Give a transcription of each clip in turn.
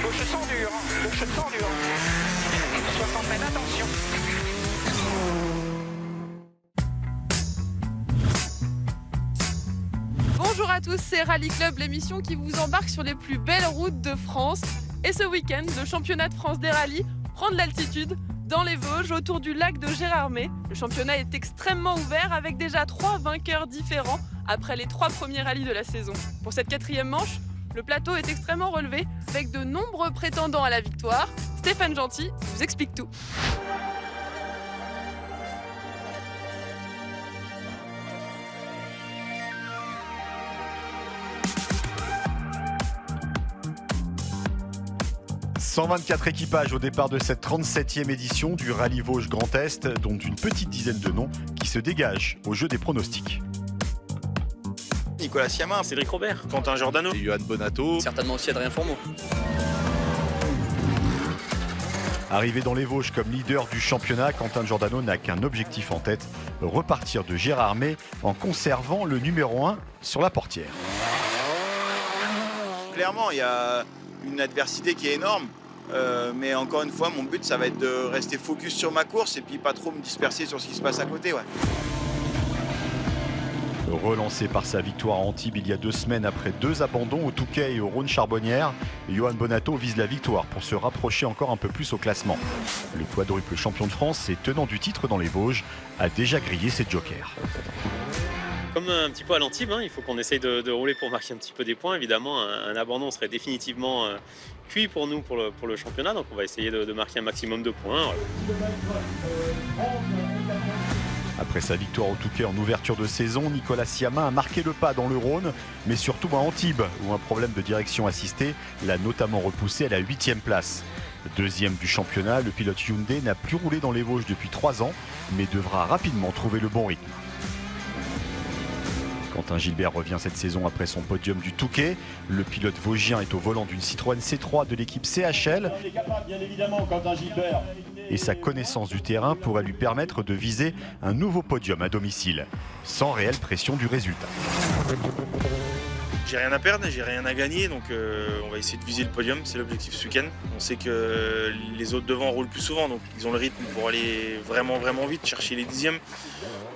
Gauche sans dur, gauche sans dur. 60 mètres, attention. Bonjour à tous, c'est Rallye Club, l'émission qui vous embarque sur les plus belles routes de France. Et ce week-end, le championnat de France des rallyes prend de l'altitude dans les Vosges, autour du lac de Gérardmer. Le championnat est extrêmement ouvert avec déjà 3 vainqueurs différents après les 3 premiers rallyes de la saison. Pour cette 4e manche, le plateau est extrêmement relevé avec de nombreux prétendants à la victoire. Stéphane Gentil vous explique tout. « 124 équipages au départ de cette 37e édition du Rallye Vosges Grand Est, dont une petite dizaine de noms qui se dégagent au jeu des pronostics. Nicolas Siamin, Cédric Robert, Quentin Giordano, et Johan Bonato, certainement aussi Adrien Fourmeau. Arrivé dans les Vosges comme leader du championnat, Quentin Giordano n'a qu'un objectif en tête, repartir de Gérardmer en conservant le numéro 1 sur la portière. Clairement, il y a une adversité qui est énorme, mais encore une fois, mon but, ça va être de rester focus sur ma course et puis pas trop me disperser sur ce qui se passe à côté. Ouais. Relancé par sa victoire à Antibes il y a 2 semaines après 2 abandons au Touquet et au Rhône-Charbonnière, Johan Bonato vise la victoire pour se rapprocher encore un peu plus au classement. Le quadruple champion de France et tenant du titre dans les Vosges a déjà grillé ses jokers. Comme un petit peu à l'Antibes, il faut qu'on essaye de rouler pour marquer un petit peu des points. Évidemment, un abandon serait définitivement cuit pour nous pour le championnat, donc on va essayer de marquer un maximum de points. Après sa victoire au Touquet en ouverture de saison, Nicolas Siamin a marqué le pas dans le Rhône, mais surtout à Antibes, où un problème de direction assistée l'a notamment repoussé à la 8e place. 2e du championnat, le pilote Hyundai n'a plus roulé dans les Vosges depuis 3 ans, mais devra rapidement trouver le bon rythme. Quentin Gilbert revient cette saison après son podium du Touquet. Le pilote vosgien est au volant d'une Citroën C3 de l'équipe CHL. Et sa connaissance du terrain pourrait lui permettre de viser un nouveau podium à domicile, sans réelle pression du résultat. J'ai rien à perdre, j'ai rien à gagner, donc on va essayer de viser le podium, c'est l'objectif ce week-end. On sait que les autres devant roulent plus souvent, donc ils ont le rythme pour aller vraiment vite, chercher les 10e.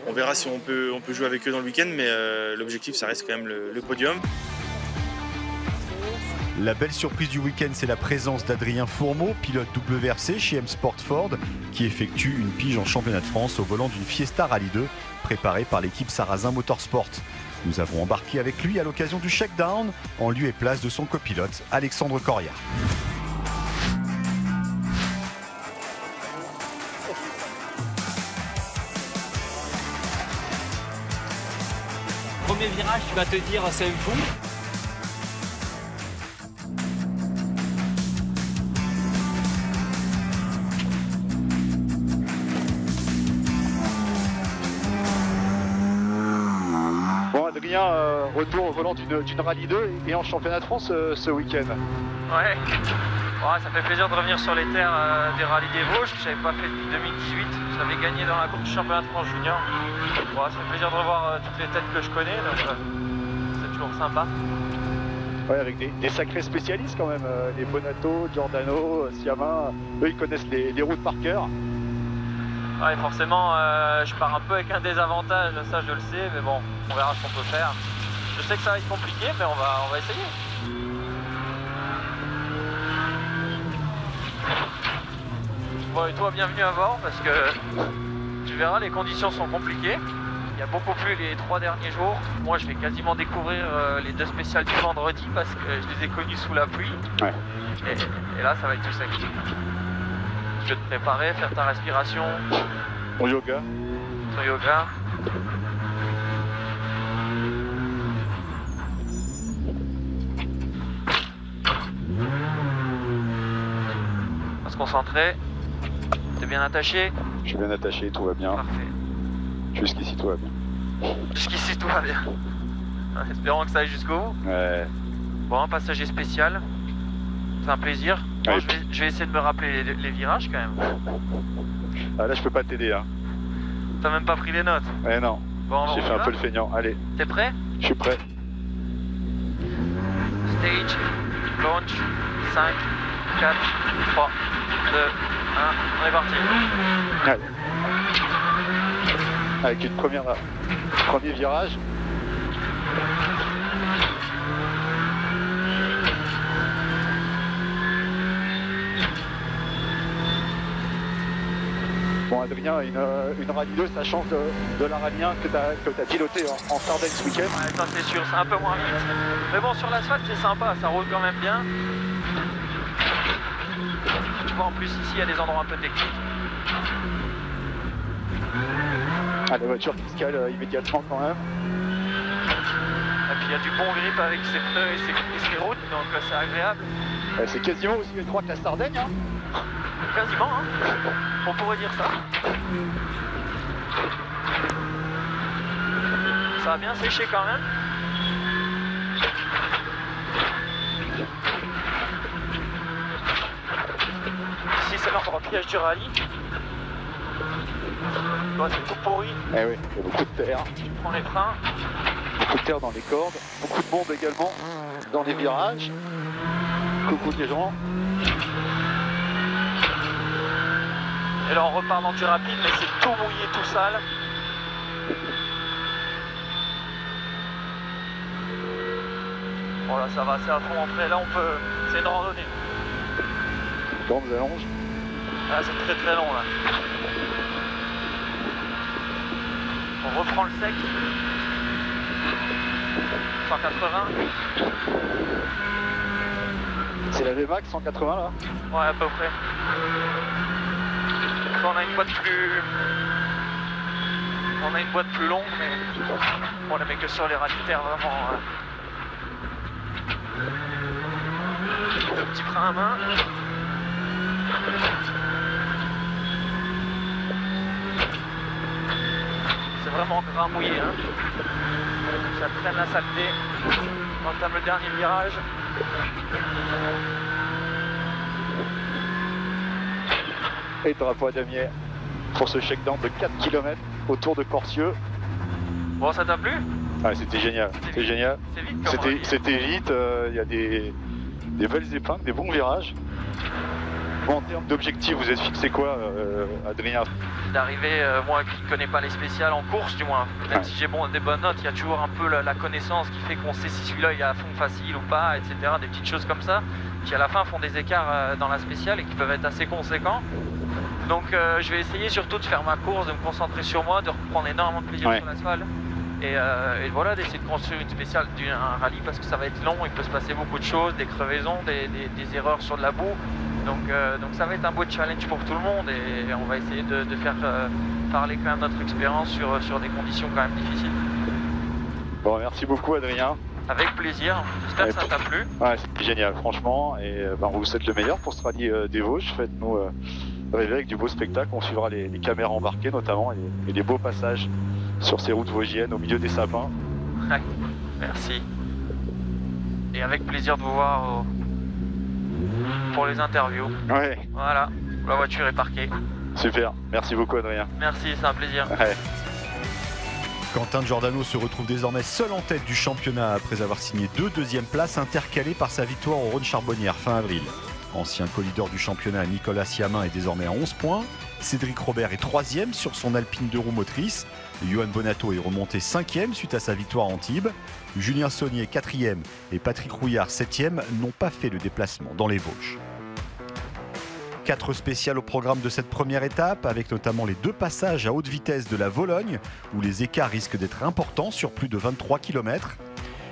On verra si on peut jouer avec eux dans le week-end, mais l'objectif ça reste quand même le podium. La belle surprise du week-end, c'est la présence d'Adrien Fourmeau, pilote WRC chez M Sport Ford, qui effectue une pige en championnat de France au volant d'une Fiesta Rallye 2, préparée par l'équipe Sarrazin Motorsport. Nous avons embarqué avec lui à l'occasion du shakedown, en lieu et place de son copilote, Alexandre Corriat. Premier virage, tu vas te dire c'est un fou. Retour au volant d'une Rallye 2 et en championnat de France ce week-end. Ouais, ça fait plaisir de revenir sur les terres des rallyes des Vosges. Je n'avais pas fait depuis 2018. J'avais gagné dans la Coupe du championnat de France junior. Ça fait plaisir de revoir toutes les têtes que je connais, donc c'est toujours sympa. Ouais, avec des sacrés spécialistes quand même, les Bonato, Giordano, Siamin, eux ils connaissent les routes par cœur. Ouais, forcément, je pars un peu avec un désavantage, ça je le sais, mais bon, on verra ce qu'on peut faire. Je sais que ça va être compliqué, mais on va essayer. Bon, et toi, bienvenue à bord, parce que tu verras, les conditions sont compliquées. Il y a beaucoup plu les 3 derniers jours. Moi, je vais quasiment découvrir les 2 spéciales du vendredi, parce que je les ai connus sous la pluie. Ouais. Et là, ça va être tout sec. Tu veux te préparer, faire ta respiration. Ton yoga. Ton yoga. On va se concentrer. T'es bien attaché? Je suis bien attaché, tout va bien. Parfait. Jusqu'ici, tout va bien. Jusqu'ici, tout va bien. Espérons que ça aille jusqu'au bout. Ouais. Bon, un passager spécial. C'est un plaisir. Bon, Ouais. je vais essayer de me rappeler les virages quand même. Ah, là, je peux pas t'aider. Hein. T'as même pas pris les notes? Ouais, non. Bon, J'ai fait un peu le feignant. Allez. T'es prêt? Je suis prêt. Stage, launch, 5, 4, 3, 2, 1, on est parti. Allez. Avec une premier virage. Bon Adrien, une Rallye 2, ça change de la Rallye 1 que tu as piloté en Sardaigne ce week-end. Ouais, ça c'est sûr, c'est un peu moins vite. Mais bon, sur l'asphalte c'est sympa, ça roule quand même bien. Tu vois, en plus ici il y a des endroits un peu techniques. Ah, la voiture qui se cale immédiatement quand même. Et puis il y a du bon grip avec ses pneus et ses routes, donc c'est agréable. C'est quasiment aussi étroit que la Sardaigne. Hein. Quasiment, hein. On pourrait dire ça. Ça a bien séché quand même. Ici c'est l'endroit piège du rallye. Là c'est tout pourri. Eh oui, il y a beaucoup de terre. Tu prends les freins. Beaucoup de terre dans les cordes. Beaucoup de monde également dans les virages. Coucou les gens. Et là on repart dans du rapide, mais c'est tout mouillé, tout sale. Voilà, ça va, c'est à fond entrée. Là on peut. C'est une randonnée. Quand vous allonge. Ah, c'est très très long là. On reprend le sec. 180. C'est la VMAX 180 là. Ouais, à peu près. On a une boîte plus longue, mais on la met que sur les rallyes terre vraiment. Le petit frein à main. C'est vraiment gras mouillé, hein. Ça traîne la saleté. On entame le dernier virage. Et drapeau à damier pour ce shakedown de 4 km autour de Corsieux. Bon, ça t'a plu? Ah, c'était génial, c'était génial. C'est vite comme rallye. C'était vite, il y a des belles épingles, des bons virages. Bon, en termes d'objectifs, vous êtes fixé quoi, Adrien? D'arriver, moi qui ne connais pas les spéciales en course du moins, même si j'ai des bonnes notes, il y a toujours un peu la connaissance qui fait qu'on sait si celui-là il est à fond facile ou pas, etc. Des petites choses comme ça, qui à la fin font des écarts dans la spéciale et qui peuvent être assez conséquents. Donc je vais essayer surtout de faire ma course, de me concentrer sur moi, de reprendre énormément de plaisir sur l'asphalte. Et voilà, d'essayer de construire une spéciale un rallye parce que ça va être long, il peut se passer beaucoup de choses, des crevaisons, des erreurs sur de la boue. Donc ça va être un beau challenge pour tout le monde et on va essayer de faire parler quand même notre expérience sur des conditions quand même difficiles. Bon, merci beaucoup Adrien. Avec plaisir, j'espère que ça t'a plu. Ouais, c'était génial franchement et on vous souhaite le meilleur pour ce rallye des Vosges. Faites-nous rêver avec du beau spectacle, on suivra les caméras embarquées notamment et les beaux passages sur ces routes vosgiennes au milieu des sapins. Ouais, merci. Et avec plaisir de vous voir pour les interviews. Ouais. Voilà, la voiture est parquée. Super, merci beaucoup Adrien. Merci, c'est un plaisir. Ouais. Quentin Giordano se retrouve désormais seul en tête du championnat après avoir signé 2 deuxièmes places intercalées par sa victoire au Rhône-Charbonnière fin avril. Ancien co-leader du championnat, Nicolas Siamin est désormais à 11 points. Cédric Robert est 3e sur son Alpine 2 roues motrices. Johan Bonato est remonté 5e suite à sa victoire à Antibes. Julien Saunier 4e et Patrick Rouillard 7e n'ont pas fait le déplacement dans les Vosges. 4 spéciales au programme de cette première étape, avec notamment les 2 passages à haute vitesse de la Vologne, où les écarts risquent d'être importants sur plus de 23 km.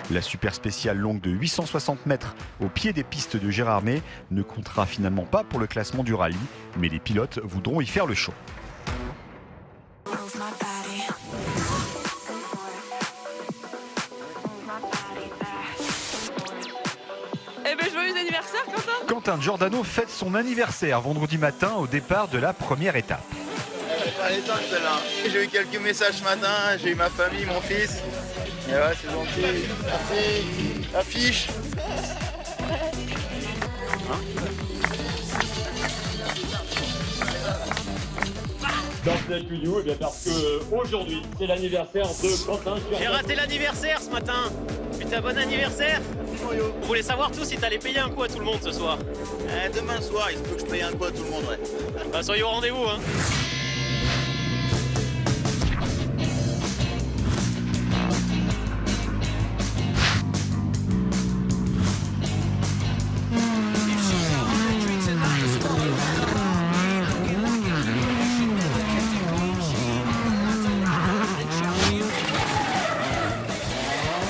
La super spéciale longue de 860 mètres au pied des pistes de Gérardmer ne comptera finalement pas pour le classement du rallye, mais les pilotes voudront y faire le show. Eh ben, joyeux anniversaire, Quentin! Quentin Giordano fête son anniversaire vendredi matin au départ de la première étape. Elle est tard celle-là. J'ai eu quelques messages ce matin, j'ai eu ma famille, mon fils. Et ouais, c'est gentil. Merci. Affiche. Parce que aujourd'hui, c'est l'anniversaire de Quentin. J'ai raté l'anniversaire ce matin. Putain, bon anniversaire. On voulait savoir tous si t'allais payer un coup à tout le monde ce soir. Demain soir, il se peut que je paye un coup à tout le monde, ouais. Bah, soyez au rendez-vous, hein.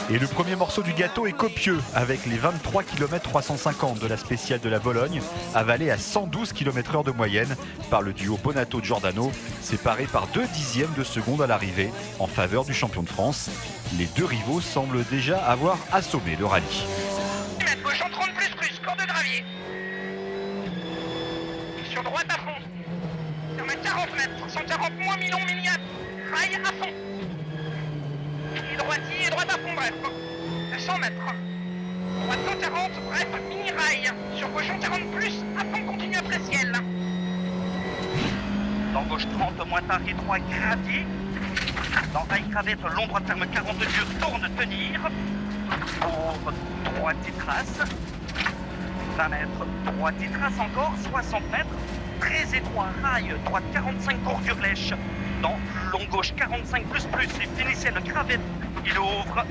Et le premier morceau du gâteau est copieux, avec les 23 km 350 de la spéciale de la Bologne, avalée à 112 km/h de moyenne par le duo Bonato-Giordano, séparé par 2 dixièmes de seconde à l'arrivée en faveur du champion de France. Les deux rivaux semblent déjà avoir assommé le rallye. Gauche en 30 plus, corps de gravier. Sur droite à fond. On a 40 mètres, 140 moins mi-long, mini-app. Rail à fond. Et droite à fond, bref. 100 mètres. Droite 140, bref, mini-rail. Sur gauche en 40 plus, à fond, continue après ciel. Dans gauche 30, moins tard, étroit, gravier. Dans rail cravette, long droite ferme 42, tourne, tenir. Pour droite et trace. 20 mètres, droite et trace encore, 60 mètres. Très étroit, rail, droite 45, bordure lèche. Dans long gauche 45 plus, et finissez le cravette. Il ouvre.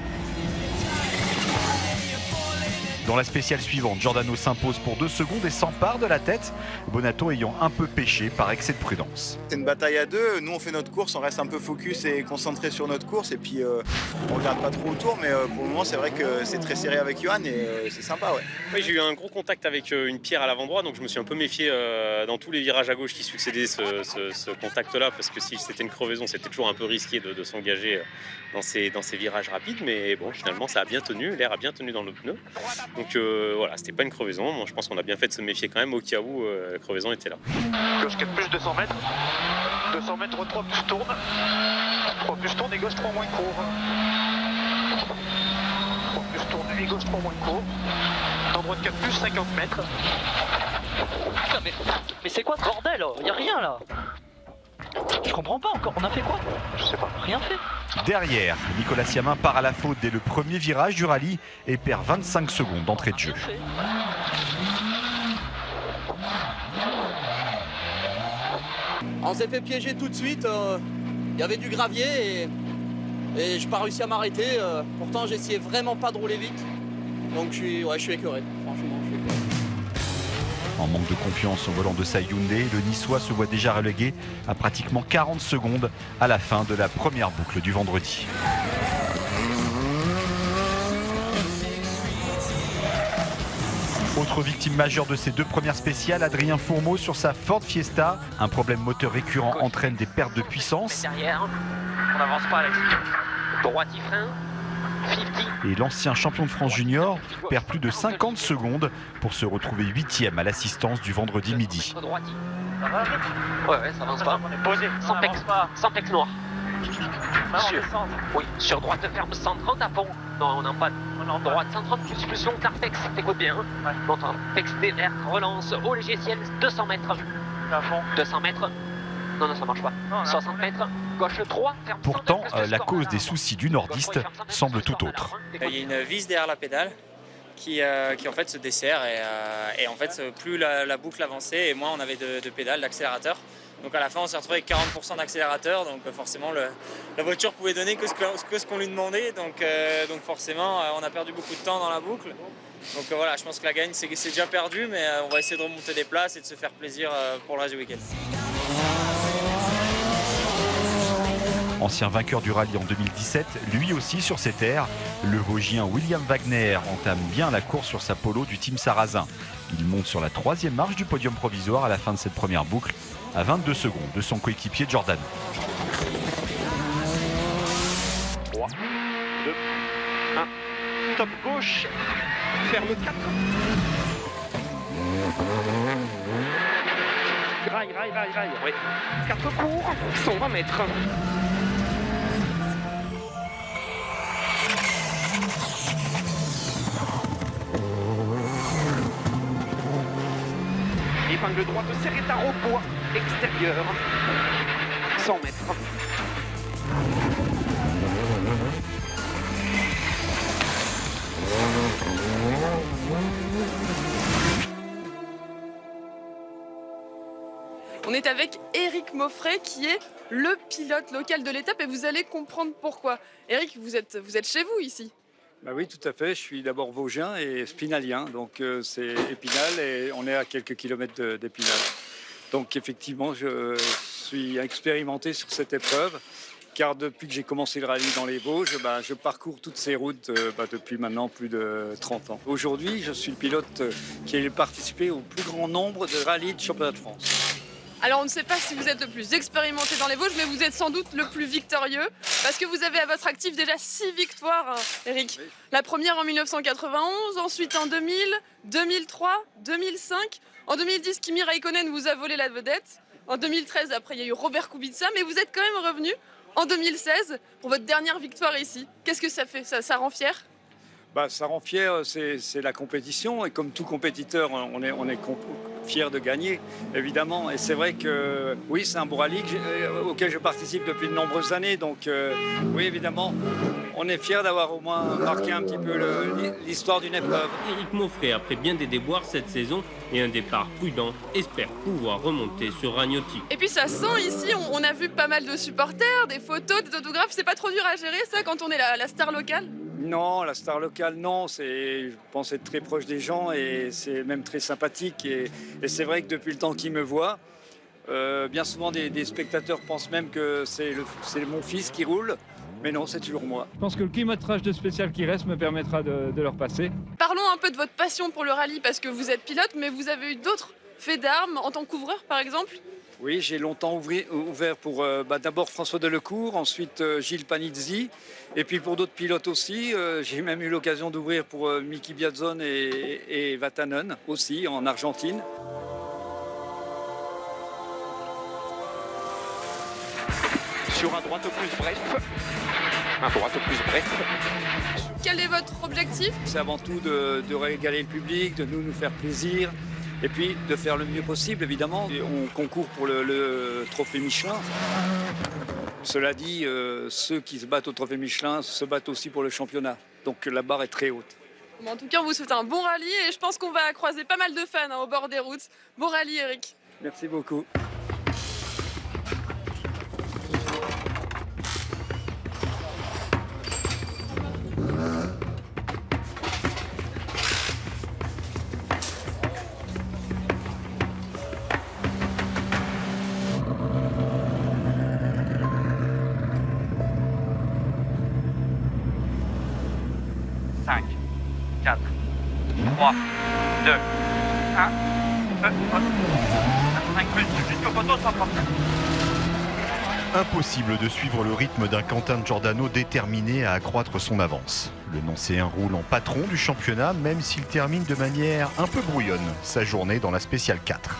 Dans la spéciale suivante, Giordano s'impose pour 2 secondes et s'empare de la tête, Bonato ayant un peu péché par excès de prudence. C'est une bataille à deux, nous on fait notre course, on reste un peu focus et concentré sur notre course et puis on regarde pas trop autour, mais pour le moment c'est vrai que c'est très serré avec Johan et c'est sympa, ouais. Oui, j'ai eu un gros contact avec une pierre à l'avant-droit, donc je me suis un peu méfié dans tous les virages à gauche qui succédaient ce contact-là, parce que si c'était une crevaison, c'était toujours un peu risqué de s'engager dans ces virages rapides, mais bon, finalement ça a bien tenu, l'air a bien tenu dans le pneu. Donc voilà, c'était pas une crevaison. Moi, je pense qu'on a bien fait de se méfier quand même au cas où la crevaison était là. Gauche 4 plus, 200 mètres. 200 mètres, 3 plus tourne. 3 plus tourne et gauche 3 moins court. 3 plus tourne et gauche 3 moins court. Dans droite 4 plus, 50 mètres. Putain, mais c'est quoi ce bordel? Y'a rien là. Je comprends pas encore, on a fait quoi? Je sais pas. Rien fait. Derrière, Nicolas Siamin part à la faute dès le premier virage du rallye et perd 25 secondes d'entrée de jeu. On s'est fait piéger tout de suite, il y avait du gravier et j'ai pas réussi à m'arrêter. Pourtant j'essayais vraiment pas de rouler vite. Donc je suis écœuré, franchement je suis écœuré. En manque de confiance au volant de sa Hyundai, le Niçois se voit déjà relégué à pratiquement 40 secondes à la fin de la première boucle du vendredi. Autre victime majeure de ces 2 premières spéciales, Adrien Fourmeau sur sa Ford Fiesta. Un problème moteur récurrent entraîne des pertes de puissance. Derrière, on n'avance pas Alex. Droite y frein. 50. Et l'ancien champion de France junior perd plus de 50 secondes pour se retrouver 8e à l'assistance du vendredi midi. Ouais, ça avance pas. Posé. Sans pex noir. Sur droite ferme 130 à fond. Non, on en panne. Droite 130 plus long Clarpex, t'écoutes bien. Monte en pex dévers, relance, au léger ciel, 200 mètres. À fond. 200 mètres. Non, ça marche pas. 60 mètres, gauche 3, ferme. Pourtant, la cause des soucis du nordiste semble tout autre. Il y a une vis derrière la pédale qui en fait se dessert et en fait plus la boucle avançait et moins on avait de pédales, d'accélérateur. Donc à la fin on s'est retrouvé avec 40% d'accélérateur, donc forcément la voiture pouvait donner que ce qu'on lui demandait, donc forcément on a perdu beaucoup de temps dans la boucle. Donc voilà, je pense que la gagne c'est déjà perdu, mais on va essayer de remonter des places et de se faire plaisir pour le reste du week-end. Ancien vainqueur du rallye en 2017, lui aussi sur ses terres, le Vosgien William Wagner entame bien la course sur sa Polo du team Sarrazin. Il monte sur la 3e marche du podium provisoire à la fin de cette première boucle, à 22 secondes de son coéquipier Giordano. 3, 2, 1. Top gauche. Ferme 4. Rail. Oui. 4 courts, 120 mètres. Épingle droite serrée à bois extérieur. 100 mètres. On est avec Eric Moffret qui est le pilote local de l'étape et vous allez comprendre pourquoi. Eric, vous êtes chez vous ici? Bah oui, tout à fait. Je suis d'abord vosgien et spinalien, donc c'est Épinal et on est à quelques kilomètres d'Épinal. Donc effectivement, je suis expérimenté sur cette épreuve, car depuis que j'ai commencé le rallye dans les Vosges, je parcours toutes ces routes depuis maintenant plus de 30 ans. Aujourd'hui, je suis le pilote qui a participé au plus grand nombre de rallyes de championnat de France. Alors on ne sait pas si vous êtes le plus expérimenté dans les Vosges, mais vous êtes sans doute le plus victorieux, parce que vous avez à votre actif déjà 6 victoires, Eric. Oui. La première en 1991, ensuite en 2000, 2003, 2005. En 2010, Kimi Räikkönen vous a volé la vedette. En 2013, après, il y a eu Robert Kubica, mais vous êtes quand même revenu en 2016 pour votre dernière victoire ici. Qu'est-ce que ça fait? Ça rend fier? Ça rend fier, c'est la compétition, et comme tout compétiteur, on est fier de gagner, évidemment. Et c'est vrai que oui, c'est un beau rallye auquel je participe depuis de nombreuses années, donc oui, évidemment, on est fier d'avoir au moins marqué un petit peu l'histoire d'une épreuve. Eric Moffret, après bien des déboires cette saison et un départ prudent, espère pouvoir remonter sur Ragnotti. Et puis ça sent ici, on a vu pas mal de supporters, des photos, des autographes. C'est pas trop dur à gérer ça quand on est la star locale? Non, la star locale, non. Je pense être très proche des gens et c'est même très sympathique. Et c'est vrai que depuis le temps qu'ils me voient, bien souvent des spectateurs pensent même que c'est mon fils qui roule. Mais non, c'est toujours moi. Je pense que le kilométrage de spécial qui reste me permettra de leur passer. Parlons un peu de votre passion pour le rallye, parce que vous êtes pilote, mais vous avez eu d'autres faits d'armes en tant qu'ouvreur, par exemple? Oui, j'ai longtemps ouvert pour d'abord François Delecourt, ensuite Gilles Panizzi, et puis pour d'autres pilotes aussi. J'ai même eu l'occasion d'ouvrir pour Miki Biazzone et Vatanen aussi, en Argentine. Sur un droite plus bref. Un droite plus bref. Quel est votre objectif? C'est avant tout de régaler le public, de nous faire plaisir. Et puis de faire le mieux possible, évidemment. Et on concourt pour le trophée Michelin. Cela dit, ceux qui se battent au trophée Michelin se battent aussi pour le championnat. Donc la barre est très haute. Bon, en tout cas, on vous souhaite un bon rallye et je pense qu'on va croiser pas mal de fans au bord des routes. Bon rallye, Eric. Merci beaucoup. Cinq, 4, 3, 2, 1, 5 plus jusqu'au poteau sans problème. Impossible de suivre le rythme d'un Quentin Giordano déterminé à accroître son avance. Le Nancéen roule en patron du championnat, même s'il termine de manière un peu brouillonne sa journée dans la spéciale 4.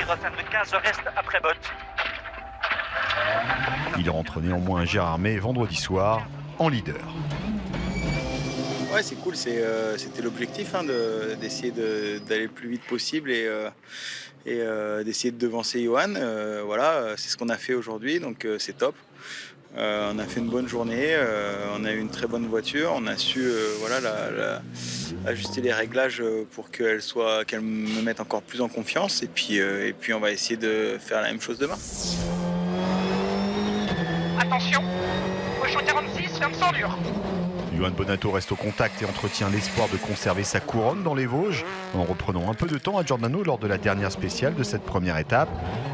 Et Rotten 15 reste après botte. Il rentre néanmoins à Gérardmer vendredi soir en leader. Ouais, c'est cool, c'était l'objectif d'essayer d'aller le plus vite possible et d'essayer de devancer Johan. Voilà, c'est ce qu'on a fait aujourd'hui, donc c'est top. On a fait une bonne journée, on a eu une très bonne voiture, on a su ajuster les réglages pour qu'elle me mette encore plus en confiance et puis on va essayer de faire la même chose demain. Attention, cochon 46 vient de s'enduire. Johan Bonato reste au contact et entretient l'espoir de conserver sa couronne dans les Vosges, en reprenant un peu de temps à Giordano lors de la dernière spéciale de cette première étape.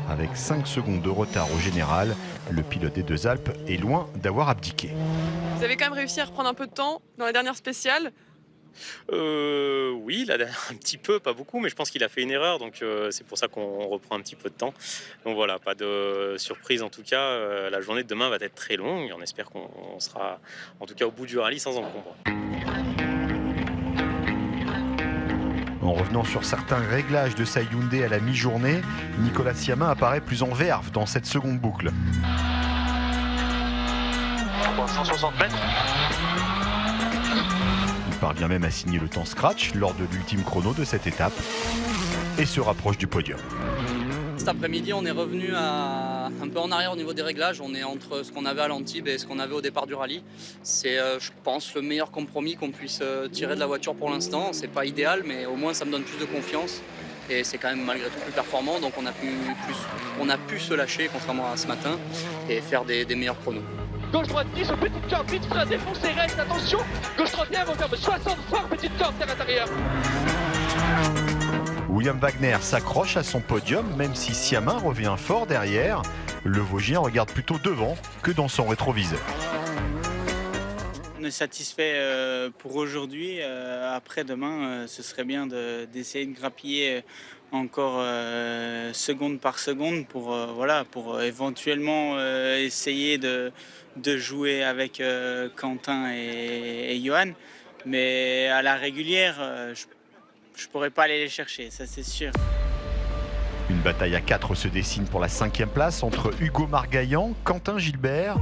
Avec 5 secondes de retard au général, le pilote des Deux Alpes est loin d'avoir abdiqué. Vous avez quand même réussi à reprendre un peu de temps dans la dernière spéciale? Oui, là, un petit peu, pas beaucoup, mais je pense qu'il a fait une erreur, donc c'est pour ça qu'on reprend un petit peu de temps. Donc voilà, pas de surprise en tout cas. La journée de demain va être très longue et on espère qu'on sera en tout cas au bout du rallye sans encombre. En revenant sur certains réglages de sa Hyundai à la mi-journée, Nicolas Siamin apparaît plus en verve dans cette seconde boucle. 160 mètres. Il parvient même à signer le temps scratch lors de l'ultime chrono de cette étape et se rapproche du podium. Cet après-midi, on est revenu un peu en arrière au niveau des réglages. On est entre ce qu'on avait à l'Antibes et ce qu'on avait au départ du rallye. C'est, je pense, le meilleur compromis qu'on puisse tirer de la voiture pour l'instant. C'est pas idéal, mais au moins ça me donne plus de confiance. et c'est quand même malgré tout plus performant, donc on a pu se lâcher contrairement à ce matin et faire des meilleurs chronos. Gauche droite 10 au petit corps, vite frein défoncé, reste, attention. Gauche 31, on ferme 60 fort, petit corps, terre intérieur. William Wagner s'accroche à son podium, même si Siamin revient fort derrière. Le Vosgien regarde plutôt devant que dans son rétroviseur. On est satisfait pour aujourd'hui. Après, demain, ce serait bien d'essayer de grappiller encore seconde par seconde pour éventuellement essayer de jouer avec Quentin et Johan. Mais à la régulière, je pourrais pas aller les chercher, ça c'est sûr. Une bataille à 4 se dessine pour la 5e place entre Hugo Margaillan, Quentin Gilbert,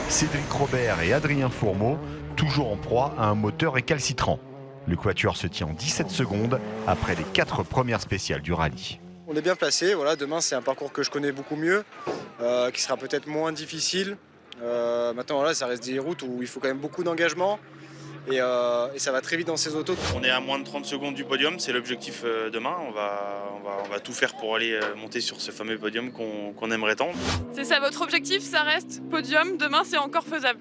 Cédric Robert et Adrien Fourmeau, toujours en proie à un moteur récalcitrant. Le quatuor se tient en 17 secondes après les 4 premières spéciales du rallye. On est bien placé, voilà, demain c'est un parcours que je connais beaucoup mieux, qui sera peut-être moins difficile. Maintenant voilà, ça reste des routes où il faut quand même beaucoup d'engagement. Et ça va très vite dans ces autos. On est à moins de 30 secondes du podium, c'est l'objectif demain. On va tout faire pour aller monter sur ce fameux podium qu'on aimerait tendre. C'est ça votre objectif, ça reste podium, demain c'est encore faisable?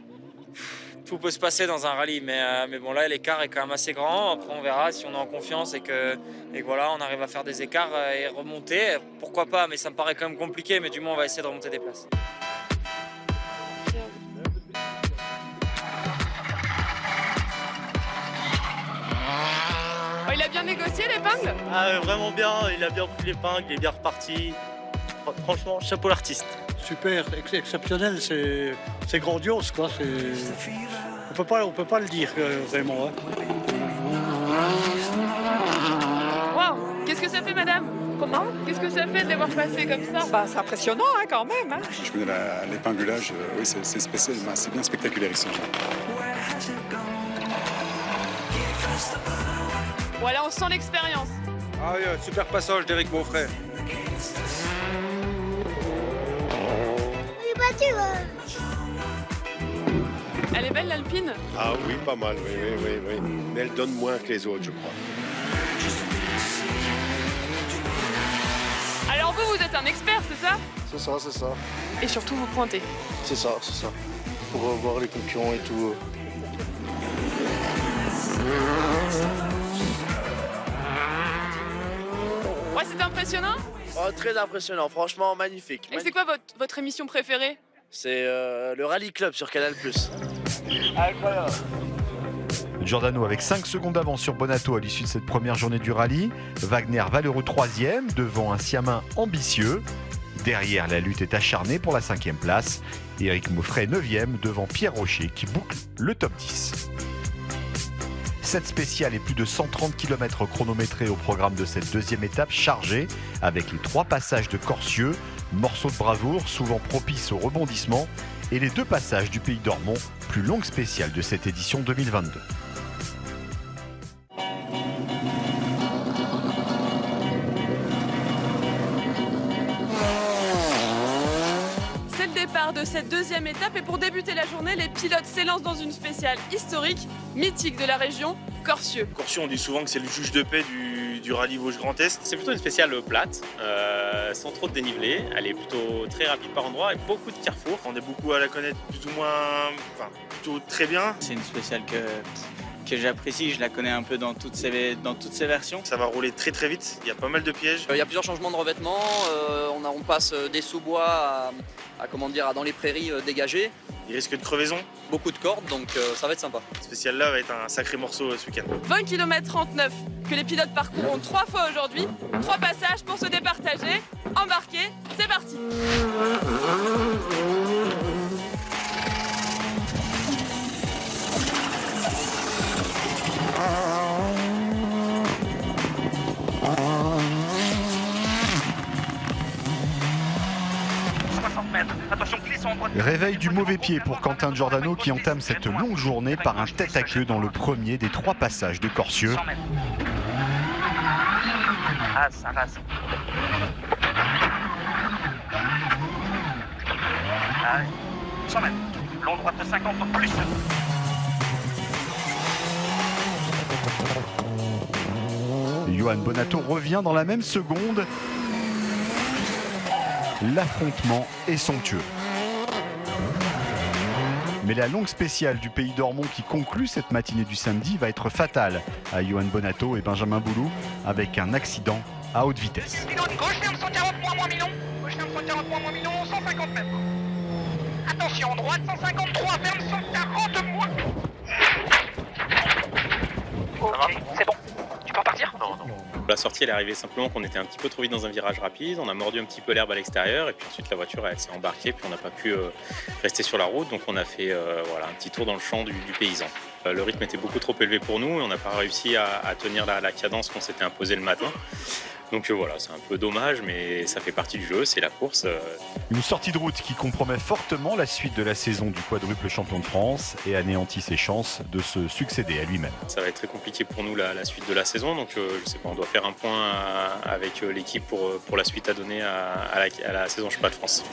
Tout peut se passer dans un rallye, mais bon là l'écart est quand même assez grand. Après on verra si on est en confiance et que voilà, on arrive à faire des écarts et remonter. Pourquoi pas, mais ça me paraît quand même compliqué, mais du moins on va essayer de remonter des places. Oh, il a bien négocié l'épingle? Ah, vraiment bien, il a bien pris l'épingle, il est bien reparti. Franchement, chapeau l'artiste. Super, exceptionnel, c'est grandiose quoi. On peut pas le dire vraiment. Waouh, qu'est-ce que ça fait madame? Comment? Qu'est-ce que ça fait de les voir passer comme ça? Bah, c'est impressionnant hein, quand même. Hein. Je connais l'épingulage, oui c'est spécial, c'est bien spectaculaire ici. Voilà, on sent l'expérience. Ah oui, super passage d'Éric Beaufray. Elle est belle l'Alpine? Ah oui, pas mal, oui. Mais elle donne moins que les autres, je crois. Alors vous êtes un expert, c'est ça? C'est ça. Et surtout vous pointez. C'est ça. Pour voir les concurrents et tout. Ouais, c'était impressionnant? Oh, très impressionnant, franchement magnifique. Et c'est quoi votre émission préférée? C'est le Rallye Club sur Canal+. Incroyable. Giordano avec 5 secondes d'avance sur Bonato à l'issue de cette première journée du rallye. Wagner valeureux 3e devant un Siamin ambitieux. Derrière, la lutte est acharnée pour la 5e place. Éric Mauffret 9e devant Pierre Rocher qui boucle le top 10. Cette spéciale et plus de 130 km chronométrés au programme de cette 2e étape chargée avec les 3 passages de Corcieux, morceaux de bravoure souvent propices au rebondissement et les 2 passages du Pays d'Ormont, plus longue spéciale de cette édition 2022. De cette 2e étape et pour débuter la journée, les pilotes s'élancent dans une spéciale historique, mythique de la région, Corcieux. Corcieux, on dit souvent que c'est le juge de paix du rallye Vosges Grand Est. C'est plutôt une spéciale plate, sans trop de dénivelé. Elle est plutôt très rapide par endroits et beaucoup de carrefours. On est beaucoup à la connaître plus ou moins, plutôt très bien. C'est une spéciale que j'apprécie, je la connais un peu dans toutes ses versions. Ça va rouler très très vite, il y a pas mal de pièges. Il y a plusieurs changements de revêtement, on passe des sous-bois dans les prairies dégagées. Il risque de crevaison. Beaucoup de cordes, donc ça va être sympa. Cette spéciale-là va être un sacré morceau ce week-end. 20 km 39 que les pilotes parcourront 3 fois aujourd'hui. 3 passages pour se départager. Embarquez, c'est parti. Réveil du mauvais pied pour Quentin Giordano qui entame cette longue journée par un tête à queue dans le premier des 3 passages de Corcieux. Ah, ça rase. Allez, 100 mètres. Long droite de 50 plus. Johan Bonato revient dans la même seconde. L'affrontement est somptueux. Mais la longue spéciale du Pays d'Ormont qui conclut cette matinée du samedi va être fatale à Johan Bonato et Benjamin Boulou avec un accident à haute vitesse. Gauche ferme 140 moins Milon. Gauche ferme 140 moins Milon, 150 mètres. Attention, droite 153, ferme 140 moins. Ok, c'est bon. Tu peux repartir ? Non. La sortie, elle est arrivée simplement qu'on était un petit peu trop vite dans un virage rapide. On a mordu un petit peu l'herbe à l'extérieur et puis ensuite la voiture elle s'est embarquée puis on n'a pas pu rester sur la route. Donc on a fait un petit tour dans le champ du paysan. Le rythme était beaucoup trop élevé pour nous et on n'a pas réussi à tenir la cadence qu'on s'était imposée le matin. Donc voilà, c'est un peu dommage, mais ça fait partie du jeu, c'est la course. Une sortie de route qui compromet fortement la suite de la saison du quadruple champion de France et anéantit ses chances de se succéder à lui-même. Ça va être très compliqué pour nous la suite de la saison, donc je sais pas, on doit faire un point avec l'équipe pour la suite à donner à la saison Championnat de France.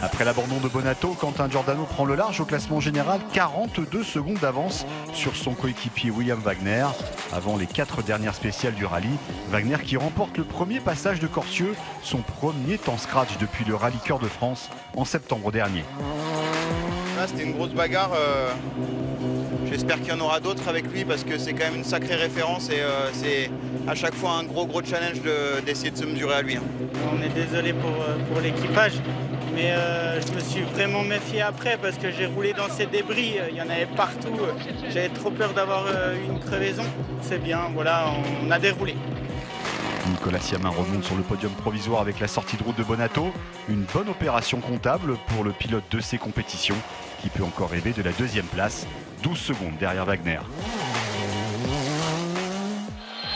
Après l'abandon de Bonato, Quentin Giordano prend le large au classement général, 42 secondes d'avance sur son coéquipier William Wagner. Avant les 4 dernières spéciales du rallye, Wagner qui remporte le premier passage de Corcieux, son premier temps scratch depuis le Rallye Cœur de France en septembre dernier. Là, c'était une grosse bagarre. J'espère qu'il y en aura d'autres avec lui parce que c'est quand même une sacrée référence et c'est à chaque fois un gros challenge d'essayer de se mesurer à lui. On est désolé pour l'équipage, mais je me suis vraiment méfié après parce que j'ai roulé dans ces débris, il y en avait partout. J'avais trop peur d'avoir une crevaison. C'est bien, voilà, on a déroulé. Nicolas Siamin remonte sur le podium provisoire avec la sortie de route de Bonato. Une bonne opération comptable pour le pilote de ces compétitions qui peut encore rêver de la deuxième place, 12 secondes derrière Wagner.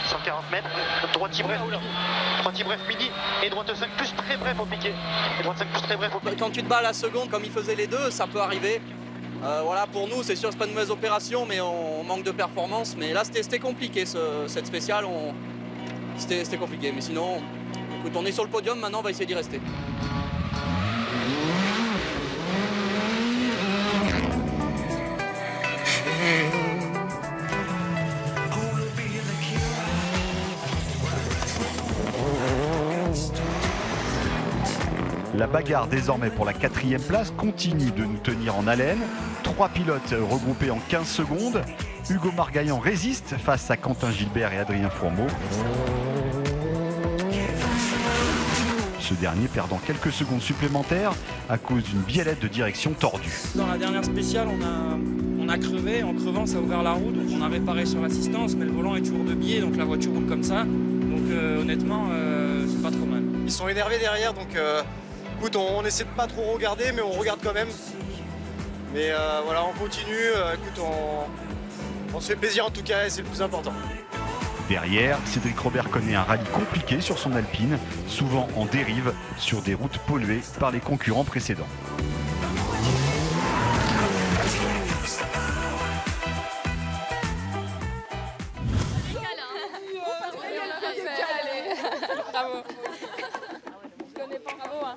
140 mètres, droitier bref, midi et droite 5 plus très bref au piqué. Et droite 5 plus très bref au piqué. Quand tu te bats à la seconde comme ils faisaient les deux, ça peut arriver. Voilà, pour nous, c'est sûr, c'est pas une mauvaise opération, mais on manque de performance. Mais là, c'était compliqué cette spéciale. C'était compliqué, mais sinon, écoute, on est sur le podium, maintenant on va essayer d'y rester. La bagarre désormais pour la 4e place continue de nous tenir en haleine. 3 pilotes regroupés en 15 secondes. Hugo Margaillan résiste face à Quentin Gilbert et Adrien Fourmeau. Ce dernier perdant quelques secondes supplémentaires à cause d'une biellette de direction tordue. Dans la dernière spéciale, on a crevé. En crevant, ça a ouvert la roue, donc on a réparé sur l'assistance, mais le volant est toujours de biais, donc la voiture roule comme ça. Donc honnêtement, c'est pas trop mal. Ils sont énervés derrière, donc écoute, on essaie de pas trop regarder, mais on regarde quand même. Mais voilà, on continue. Écoute, on se fait plaisir en tout cas, et c'est le plus important. Derrière, Cédric Robert connaît un rallye compliqué sur son Alpine, souvent en dérive sur des routes polluées par les concurrents précédents. Bravo. Je connais pas, bravo. Hein.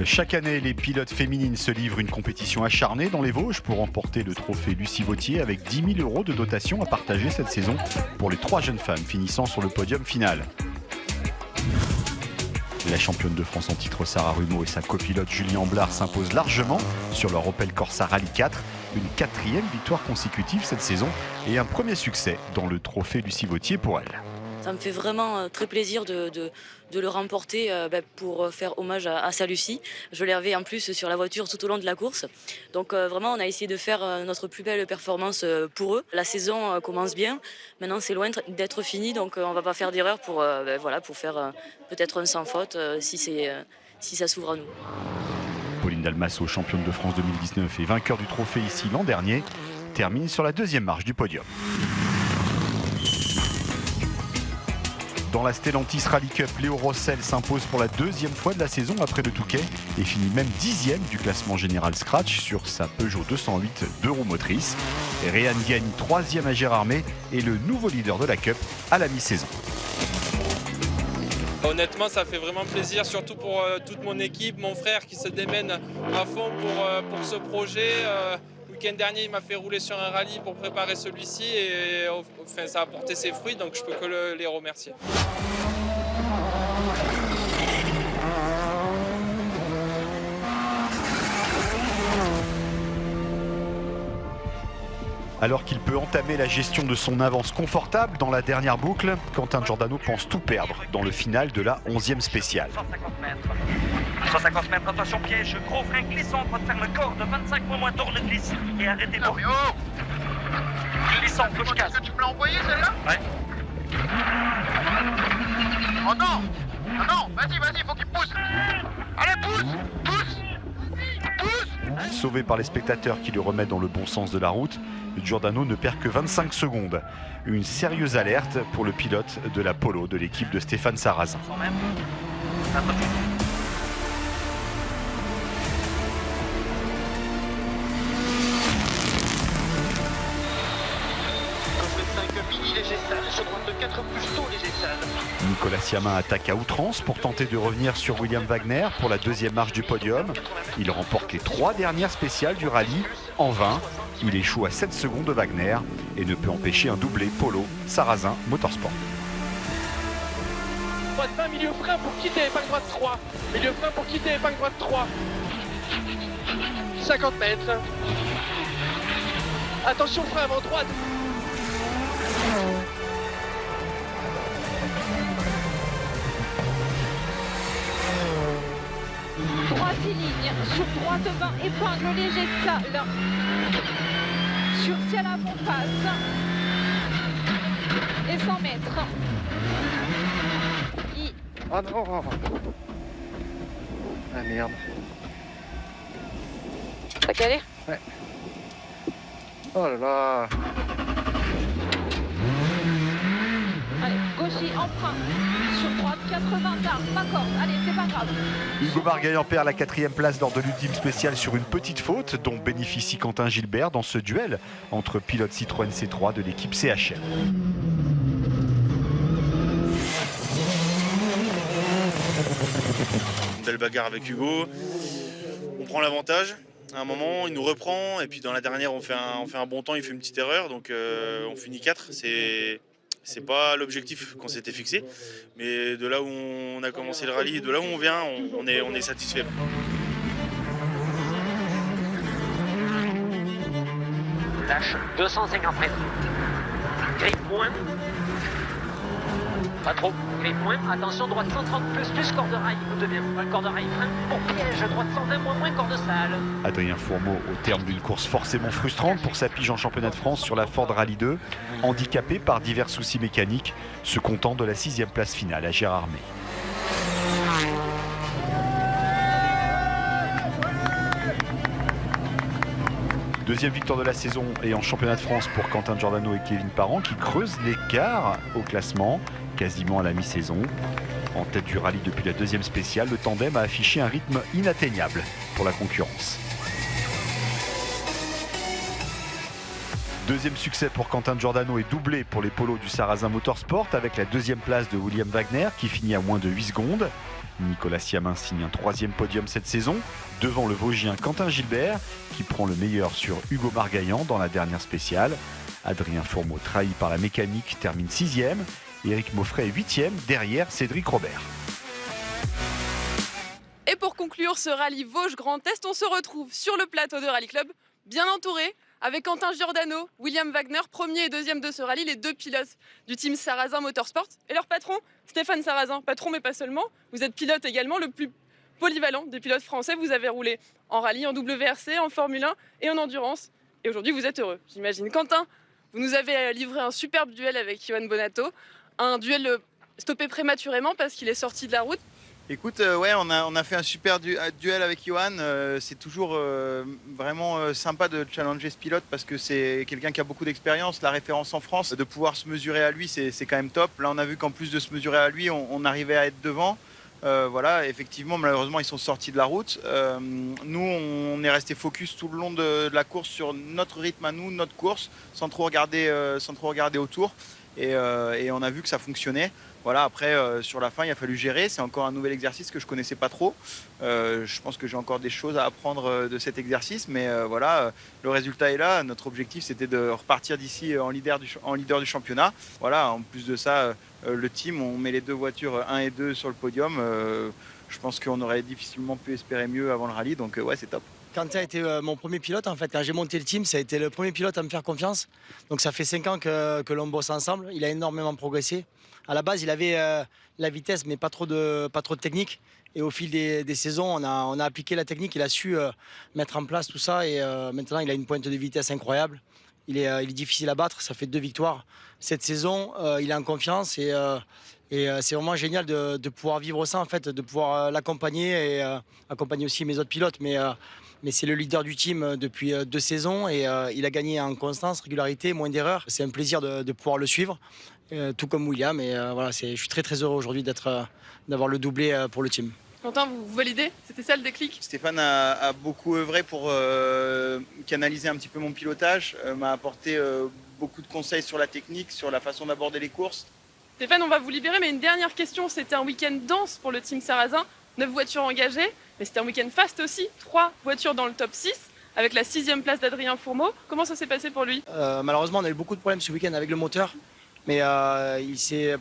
Chaque année, les pilotes féminines se livrent une compétition acharnée dans les Vosges pour remporter le trophée Lucie Vautier avec 10 000 € de dotation à partager cette saison pour les 3 jeunes femmes finissant sur le podium final. La championne de France en titre Sarah Rumeau et sa copilote Julien Amblard s'imposent largement sur leur Opel Corsa Rallye 4. Une 4e victoire consécutive cette saison et un premier succès dans le trophée Lucie Vautier pour elle. Ça me fait vraiment très plaisir de le remporter pour faire hommage à sa Lucie. Je l'ai revu en plus sur la voiture tout au long de la course. Donc vraiment, on a essayé de faire notre plus belle performance pour eux. La saison commence bien. Maintenant, c'est loin d'être fini, donc on ne va pas faire d'erreur pour faire peut-être un sans faute si ça s'ouvre à nous. Pauline Dalmasso, championne de France 2019 et vainqueur du trophée ici l'an dernier, termine sur la 2e marche du podium. Dans la Stellantis Rally Cup, Léo Rossel s'impose pour la 2e fois de la saison après le Touquet et finit même 10e du classement général Scratch sur sa Peugeot 208 2 roues motrices. Réan Gagny, 3e à Gérardmer, est le nouveau leader de la Cup à la mi-saison. Honnêtement, ça fait vraiment plaisir, surtout pour toute mon équipe, mon frère qui se démène à fond pour ce projet. week-end dernier, il m'a fait rouler sur un rallye pour préparer celui-ci et enfin, ça a porté ses fruits, donc je peux que les remercier. Alors qu'il peut entamer la gestion de son avance confortable dans la dernière boucle, Quentin Giordano pense tout perdre dans le final de la 11e spéciale. 150 mètres, attention piège, gros frein glissant, droite ferme corde, 25 moins tourne glisse et arrêtez pour. Glissant, gauche casse. Est-ce que tu me l'as envoyé celle-là? Ouais. Oh non! Oh non! Vas-y, faut qu'il pousse! Allez, pousse! Sauvé par les spectateurs qui le remettent dans le bon sens de la route, Giordano ne perd que 25 secondes. Une sérieuse alerte pour le pilote de la Polo de l'équipe de Stéphane Sarrazin. Nicolas Siamin attaque à outrance pour tenter de revenir sur William Wagner pour la deuxième marche du podium. Il remporte les 3 dernières spéciales du rallye en vain. Il échoue à 7 secondes de Wagner et ne peut empêcher un doublé Polo Sarrazin Motorsport. Droite 20, milieu frein pour quitter, épingle droite 3. Milieu frein pour quitter, épingle droite 3. 50 mètres. Attention frein avant droite. Droite ligne, sur droite 20, épingle léger sale. Sur ciel avant passe. Et 100 mètres. Oh non! Ah merde. T'as calé? Ouais. Oh là là! Allez, gaucher, emprunt. Sur droite, 80 d'armes, ma corde. Allez, c'est pas grave. Hugo Margaillan perd la 4e place lors de l'ultime spéciale sur une petite faute dont bénéficie Quentin Gilbert dans ce duel entre pilotes Citroën C3 de l'équipe CHR. Une belle bagarre avec Hugo. On prend l'avantage. À un moment, il nous reprend et puis dans la dernière, on fait un bon temps, il fait une petite erreur, donc on finit 4. C'est pas l'objectif qu'on s'était fixé, mais de là où on a commencé le rallye, de là où on vient, on est satisfait. Lâche 250 mètres. Grille moins. Pas trop. Grille moins. Attention, droite 130 plus corde de rail. Vous devez corde de rail frein. Pour piège, droite 120 moins corde sale. Adrien Fourmeau, au terme d'une course forcément frustrante pour sa pige en championnat de France sur la Ford Rallye 2, handicapé par divers soucis mécaniques, se content de la 6e place finale à Gérardmer. Deuxième victoire de la saison et en championnat de France pour Quentin Giordano et Kevin Parent qui creusent l'écart au classement quasiment à la mi-saison. En tête du rallye depuis la 2e spéciale, le tandem a affiché un rythme inatteignable pour la concurrence. Deuxième succès pour Quentin Giordano et doublé pour les polos du Sarrazin Motorsport avec la 2e place de William Wagner qui finit à moins de 8 secondes. Nicolas Siamin signe un 3e podium cette saison devant le Vosgien Quentin Gilbert qui prend le meilleur sur Hugo Margaillan dans la dernière spéciale. Adrien Fourmeau, trahi par la mécanique, termine 6e. Éric Maufray est 8e derrière Cédric Robert. Et pour conclure ce rallye Vosges Grand Est, on se retrouve sur le plateau de Rallye Club, bien entouré, avec Quentin Giordano, William Wagner, 1er et 2e de ce rallye, les 2 pilotes du team Sarrazin Motorsport. Et leur patron, Stéphane Sarrazin, patron mais pas seulement, vous êtes pilote également, le plus polyvalent des pilotes français. Vous avez roulé en rallye, en WRC, en Formule 1 et en endurance. Et aujourd'hui, vous êtes heureux, j'imagine. Quentin, vous nous avez livré un superbe duel avec Johan Bonato. Un duel stoppé prématurément parce qu'il est sorti de la route. Écoute, ouais, on a fait un super duel avec Johan. C'est toujours vraiment sympa de challenger ce pilote parce que c'est quelqu'un qui a beaucoup d'expérience, la référence en France. De pouvoir se mesurer à lui, c'est quand même top. Là, on a vu qu'en plus de se mesurer à lui, on arrivait à être devant. Voilà, effectivement, malheureusement, ils sont sortis de la route. Nous, on est resté focus tout le long de la course sur notre rythme à nous, notre course, sans trop regarder autour. Et on a vu que ça fonctionnait. Voilà, après, sur la fin, il a fallu gérer. C'est encore un nouvel exercice que je ne connaissais pas trop. Je pense que j'ai encore des choses à apprendre de cet exercice. Mais voilà, le résultat est là. Notre objectif, c'était de repartir d'ici en leader du championnat. Voilà, en plus de ça, le team, on met les 2 voitures 1 et 2 sur le podium. Je pense qu'on aurait difficilement pu espérer mieux avant le rallye. Donc ouais, c'est top. Quentin a été mon premier pilote en fait. Quand j'ai monté le team, ça a été le premier pilote à me faire confiance. Donc ça fait 5 ans que l'on bosse ensemble. Il a énormément progressé. À la base, il avait la vitesse, mais pas trop de technique. Et au fil des saisons, on a appliqué la technique. Il a su mettre en place tout ça. Et maintenant, il a une pointe de vitesse incroyable. Il est difficile à battre. Ça fait 2 victoires cette saison. Il est en confiance et c'est vraiment génial de pouvoir vivre ça en fait, de pouvoir l'accompagner et accompagner aussi mes autres pilotes. Mais c'est le leader du team depuis 2 saisons et il a gagné en constance, régularité, moins d'erreurs. C'est un plaisir de pouvoir le suivre, tout comme William. Et voilà, je suis très très heureux aujourd'hui d'avoir le doublé pour le team. Quentin, vous validez? C'était ça le déclic? Stéphane a beaucoup œuvré pour canaliser un petit peu mon pilotage, m'a apporté beaucoup de conseils sur la technique, sur la façon d'aborder les courses. Stéphane, on va vous libérer, mais une dernière question. C'était un week-end dense pour le team Sarrazin, 9 voitures engagées, mais c'était un week-end fast aussi, 3 voitures dans le top 6, avec la 6e place d'Adrien Fourmeau. Comment ça s'est passé pour lui? Malheureusement, on a eu beaucoup de problèmes ce week-end avec le moteur, mais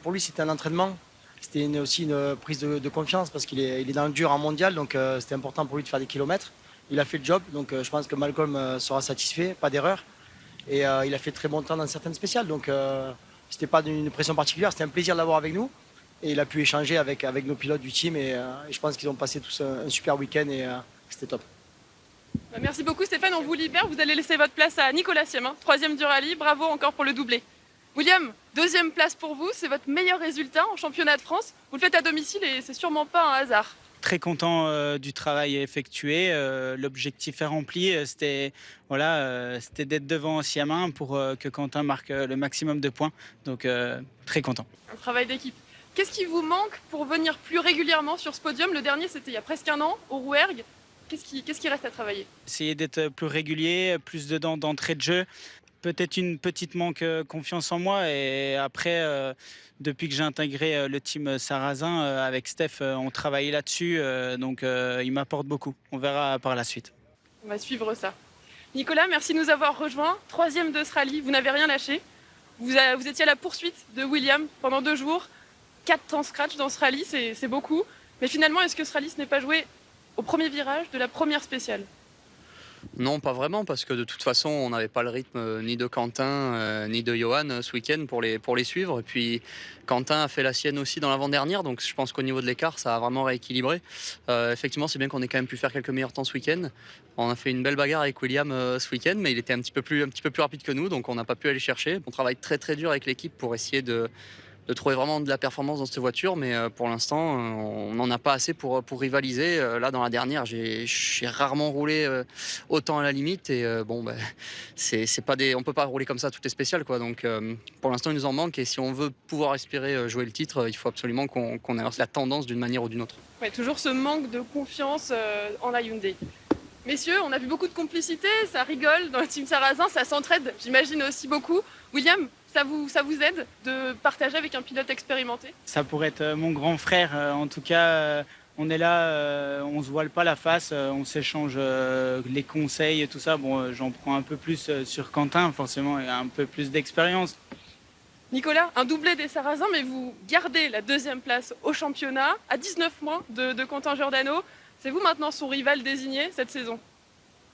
pour lui, c'était un entraînement. C'était aussi une prise de confiance parce qu'il est dans le dur en mondial, donc c'était important pour lui de faire des kilomètres. Il a fait le job, donc je pense que Malcolm sera satisfait, pas d'erreur. Et il a fait très bon temps dans certaines spéciales, donc c'était pas d'une pression particulière, c'était un plaisir de l'avoir avec nous. Et il a pu échanger avec nos pilotes du team et je pense qu'ils ont passé tous un super week-end et c'était top. Merci beaucoup Stéphane, on vous libère. Vous allez laisser votre place à Nicolas Siemin, 3e du rallye. Bravo encore pour le doublé. William, 2e place pour vous, c'est votre meilleur résultat en championnat de France. Vous le faites à domicile et c'est sûrement pas un hasard. Très content du travail effectué. L'objectif est rempli. C'était d'être devant Siamin pour que Quentin marque le maximum de points. Donc très content. Un travail d'équipe. Qu'est-ce qui vous manque pour venir plus régulièrement sur ce podium? Le dernier, c'était il y a presque un an, au Rouergue. Qu'est-ce qui reste à travailler? Essayer d'être plus régulier, plus dedans d'entrée de jeu. Peut-être une petite manque confiance en moi. Et après, depuis que j'ai intégré le team Sarrazin, avec Steph, on travaille là-dessus. Donc il m'apporte beaucoup. On verra par la suite. On va suivre ça. Nicolas, merci de nous avoir rejoints. 3e de ce rallye, vous n'avez rien lâché. Vous étiez à la poursuite de William pendant 2 jours. 4 temps scratch dans ce rallye, c'est beaucoup. Mais finalement, est-ce que ce rallye ce n'est pas joué au premier virage de la première spéciale? Non, pas vraiment, parce que de toute façon, on n'avait pas le rythme ni de Quentin ni de Johan ce week-end pour les suivre. Et puis, Quentin a fait la sienne aussi dans l'avant-dernière, donc je pense qu'au niveau de l'écart, ça a vraiment rééquilibré. Effectivement, c'est bien qu'on ait quand même pu faire quelques meilleurs temps ce week-end. On a fait une belle bagarre avec William ce week-end, mais il était un petit peu plus rapide que nous, donc on n'a pas pu aller chercher. On travaille très très dur avec l'équipe pour essayer de trouver vraiment de la performance dans cette voiture, mais pour l'instant, on n'en a pas assez pour rivaliser. Là, dans la dernière, j'ai rarement roulé autant à la limite, et c'est pas on peut pas rouler comme ça toutes les spéciales, quoi. Donc, pour l'instant, il nous en manque, et si on veut pouvoir espérer jouer le titre, il faut absolument qu'on inverse la tendance d'une manière ou d'une autre. Ouais, toujours ce manque de confiance en la Hyundai. Messieurs, on a vu beaucoup de complicité, ça rigole dans le team Sarrazin, ça s'entraide, j'imagine aussi beaucoup. William, ça vous aide de partager avec un pilote expérimenté? Ça pourrait être mon grand frère. En tout cas, on est là, on se voile pas la face, on s'échange les conseils et tout ça. Bon, j'en prends un peu plus sur Quentin, forcément, il a un peu plus d'expérience. Nicolas, un doublé des Sarrazins, mais vous gardez la 2e place au championnat, à 19 mois de Quentin Giordano. C'est vous maintenant son rival désigné cette saison?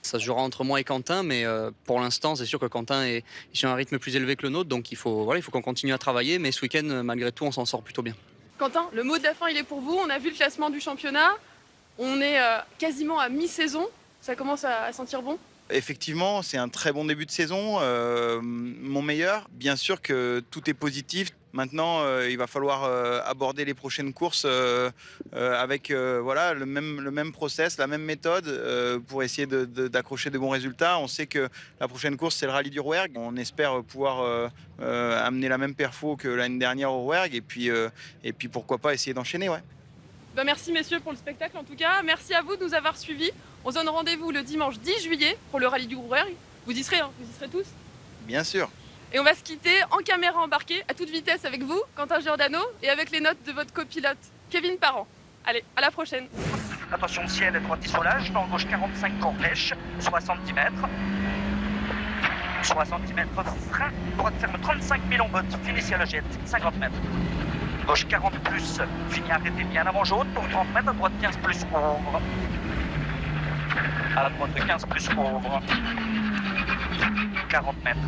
Ça se jouera entre moi et Quentin, mais pour l'instant, c'est sûr que Quentin est sur un rythme plus élevé que le nôtre, donc il faut qu'on continue à travailler, mais ce week-end, malgré tout, on s'en sort plutôt bien. Quentin, le mot de la fin, il est pour vous. On a vu le classement du championnat, on est quasiment à mi-saison, ça commence à sentir bon? Effectivement, c'est un très bon début de saison, mon meilleur. Bien sûr que tout est positif. Maintenant, il va falloir aborder les prochaines courses avec le même process, la même méthode pour essayer d'accrocher de bons résultats. On sait que la prochaine course, c'est le rallye du Rouergue. On espère pouvoir amener la même perfo que l'année dernière au Rouergue et puis pourquoi pas essayer d'enchaîner. Ouais. Merci messieurs pour le spectacle en tout cas. Merci à vous de nous avoir suivis. On se donne rendez-vous le dimanche 10 juillet pour le rallye du Rouergue. Vous y serez tous? Bien sûr. Et on va se quitter en caméra embarquée à toute vitesse avec vous, Quentin Giordano, et avec les notes de votre copilote, Kevin Parent. Allez, à la prochaine. Attention ciel, droite isolage, dans gauche 45 cornèche, 70 mètres. 70 mètres, frein, droite ferme 35 000 en botte, finition à la jette, 50 mètres. Gauche 40 plus, fini arrêté bien avant jaune, pour 30 mètres, à droite 15 plus, ouvre. À la droite 15 plus, ouvre. 40 mètres.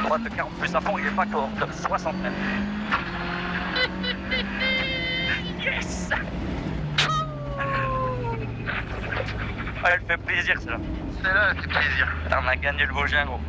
Droite 40 plus à fond, il n'est pas corde, 60 mètres. Yes! Elle fait plaisir, celle-là. Celle-là, elle fait plaisir. T'en as gagné le Vosgien, gros.